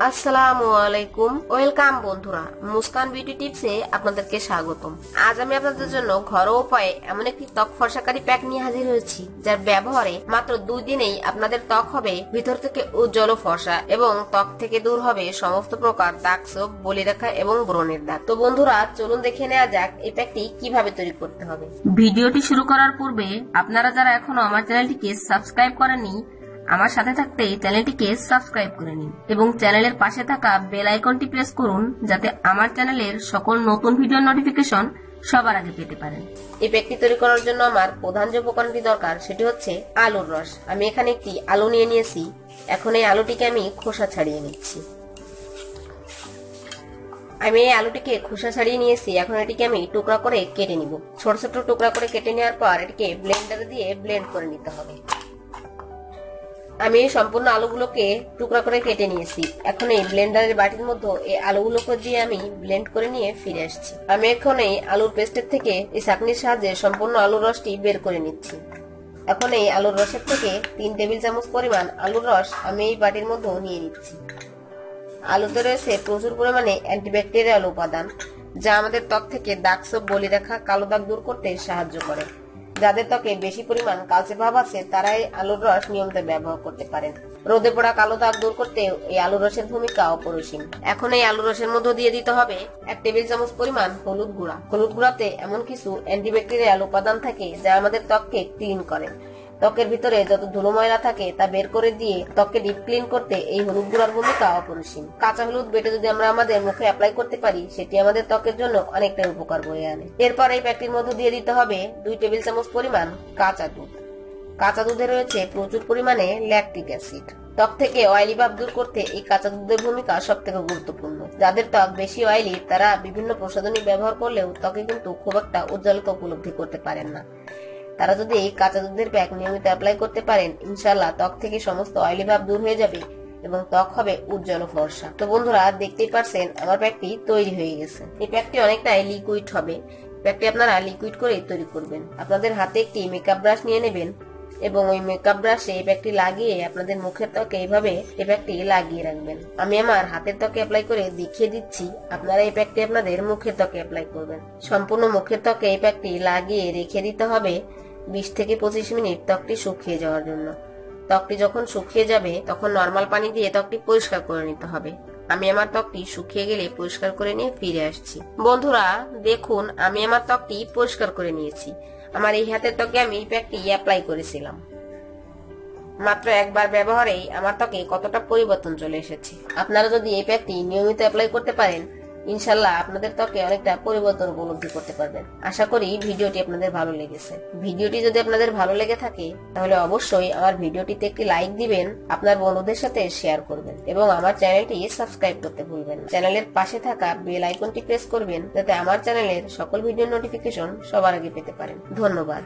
আসসালামু আলাইকুম, ওয়েলকাম বন্ধুরা। মুস্কান বিউটি টিপসে আপনাদেরকে স্বাগতম। আজ আমি আপনাদের জন্য ঘরোয়া উপায়ে এমন একটি ত্বক ফর্সাকারী প্যাক নিয়ে হাজির হয়েছি, যার ব্যবহারে মাত্র 2 দিনেই আপনাদের ত্বক হবে ভিতর থেকে উজ্জ্বল ও ফর্সা এবং ত্বক থেকে দূর হবে সমস্ত প্রকার দাগ, ছোপ, বলিরেখা এবং ব্রণের দাগ। তো বন্ধুরা, চলুন দেখে নেওয়া যাক এই প্যাকটি কিভাবে তৈরি করতে হবে। ভিডিওটি শুরু করার পূর্বে আপনারা যারা এখনো আমার চ্যানেলটিকে সাবস্ক্রাইব করেননি, আমার সাথে থাকতে চ্যানেলটিকে সাবস্ক্রাইব করে নিন এবং চ্যানেলের পাশে থাকা বেল আইকনটি প্রেস করুন, যাতে আমার চ্যানেলের সকল নতুন ভিডিওর নোটিফিকেশন সবার আগে পেতে পারেন। এই প্যাকটি তৈরি করার জন্য আমার প্রধান যে উপকরণটি দরকার সেটি হচ্ছে আলুর রস। আমি এখানে একটি আলু নিয়ে নিয়েছি। এখন এই আলুটিকে আমি খোসা ছাড়িয়ে নিচ্ছি। আমি এই আলুটিকে খোসা ছাড়িয়ে নিয়েছি। এখন এটিকে আমি টুকরা করে কেটে নিব। ছোট ছোট টুকরা করে কেটে নেওয়ার পর এটিকে ব্লেন্ডারে দিয়ে ব্লেন্ড করে নিতে হবে। আমি সম্পূর্ণ আলুগুলোকে টুকরা করে কেটে নিয়েছি। এখন এই ব্লেন্ডারের বাটির মধ্যে এই আলুগুলোকে দিয়ে আমি ব্লেন্ড করে নিয়ে ফিরে আসছি। আমি এখন এই আলুর পেস্টের থেকে এই ছাঁকনির সাহায্যে সম্পূর্ণ আলুর রসটি বের করে নিচ্ছি। এখন এই আলুর রসের থেকে 3 টেবিল চামচ পরিমাণ আলুর রস আমি এই বাটির মধ্যে নিয়ে নিচ্ছি। আলুতে রয়েছে প্রচুর পরিমাণে অ্যান্টিব্যাকটেরিয়াল উপাদান, যা আমাদের ত্বক থেকে দাগ, ছোপ, বলিরেখা, কালো দাগ দূর করতে সাহায্য করে। যাদের ত্বকে বেশি পরিমাণ কালচে ভাব আছে তারা এই আলুর রস নিয়মিত ব্যবহার করতে পারেন। রোদে পড়া কালো দাগ দূর করতে এই আলুর রসের ভূমিকা অপরিসীম। এখন এই আলুর রসের মধ্যে দিয়ে দিতে হবে 1 টেবিল চামচ পরিমাণ হলুদ গুঁড়া। হলুদ গুঁড়াতে এমন কিছু অ্যান্টিব্যাকটেরিয়াল উপাদান থাকে যা আমাদের ত্বককে ক্লিন করে। ত্বকের ভিতরে যত ধুলো ময়লা থাকে তা বের করে দিয়ে ত্বককে ডিপ ক্লিন করতে এই হলুদ গুঁড়ার ভূমিকা অপরিসীম। কাঁচা হলুদ বেটে যদি আমরা আমাদের মুখে অ্যাপ্লাই করতে পারি, সেটি আমাদের ত্বকের জন্য অনেকটা উপকার বয়ে আনে। এরপর এই প্যাকটির মধ্যে দিয়ে দিতে হবে 2 টেবিল চামচ পরিমাণ কাঁচা দুধ। কাঁচা দুধে রয়েছে প্রচুর পরিমাণে ল্যাকটিক অ্যাসিড। ত্বক থেকে অয়েলি ভাব দূর করতে এই কাঁচা দুধের ভূমিকা সবথেকে গুরুত্বপূর্ণ। যাদের ত্বক বেশি অয়েলি তারা বিভিন্ন প্রসাধনী ব্যবহার করলেও ত্বকে কিন্তু খুব একটা উজ্জ্বলতা উপলব্ধি করতে পারেন না। তারা যদি এই কাঁচা দুধের প্যাক নিয়মিত অ্যাপ্লাই করতে পারেন, ইনশাআল্লাহ ত্বক থেকে সমস্ত অয়েলি ভাব দূর হয়ে যাবে এবং ত্বক হবে উজ্জ্বল ও ফর্সা। তো বন্ধুরা, দেখতেই পারছেন আমার প্যাকটি তৈরি হয়ে গেছে। এই প্যাকটি অনেকটাই লিকুইড হবে। প্যাকটি আপনারা লিকুইড করে তৈরি করবেন। আপনাদের হাতে একটি মেকআপ ব্রাশ নিয়ে নেবেন এবং ওই মেকআপ ব্রাশে এই প্যাকটি লাগিয়ে আপনাদের মুখের ত্বকে এইভাবে এই প্যাকটি লাগিয়ে রাখবেন। আমি আমার হাতের ত্বকে অ্যাপ্লাই করে দেখিয়ে দিচ্ছি, আপনারা এই প্যাকটি আপনাদের মুখের ত্বকে অ্যাপ্লাই করবেন। সম্পূর্ণ মুখের ত্বকে এই প্যাকটি লাগিয়ে রেখে দিতে হবে 20 থেকে 25 মিনিট ত্বকটি শুকিয়ে যাওয়ার জন্য। ত্বকটি যখন শুকিয়ে যাবে তখন নরমাল পানি দিয়ে ত্বকটি পরিষ্কার করে নিতে হবে। আমি আমার ত্বকটি শুকিয়ে গেলে পরিষ্কার করে নিয়ে ফিরে আসছি। বন্ধুরা দেখুন, আমি আমার ত্বকটি পরিষ্কার করে নিয়েছি। আমার এই হাতের ত্বকে আমি এই প্যাকটি অ্যাপ্লাই করেছিলাম। মাত্র একবার ব্যবহারেই আমার ত্বকে কতটা পরিবর্তন চলে এসেছে। আপনারা যদি এই প্যাকটি নিয়মিত অ্যাপ্লাই করতে পারেন, ইনশাআল্লাহ আপনাদের ত্বকে অনেকটা পরিবর্তন উপলব্ধি করতে পারবেন। আশা করি ভিডিওটি আপনাদের ভালো লেগেছে। ভিডিওটি যদি আপনাদের ভালো লেগে থাকে তাহলে অবশ্যই আমার ভিডিওটিতে একটি লাইক দিবেন, আপনার বন্ধুদের সাথে শেয়ার করবেন এবং আমার চ্যানেলটি সাবস্ক্রাইব করতে ভুলবেন না। চ্যানেলের পাশে থাকা বেল আইকনটি প্রেস করবেন, যাতে আমার চ্যানেলের সকল ভিডিও নোটিফিকেশন সবার আগে পেতে পারেন। ধন্যবাদ।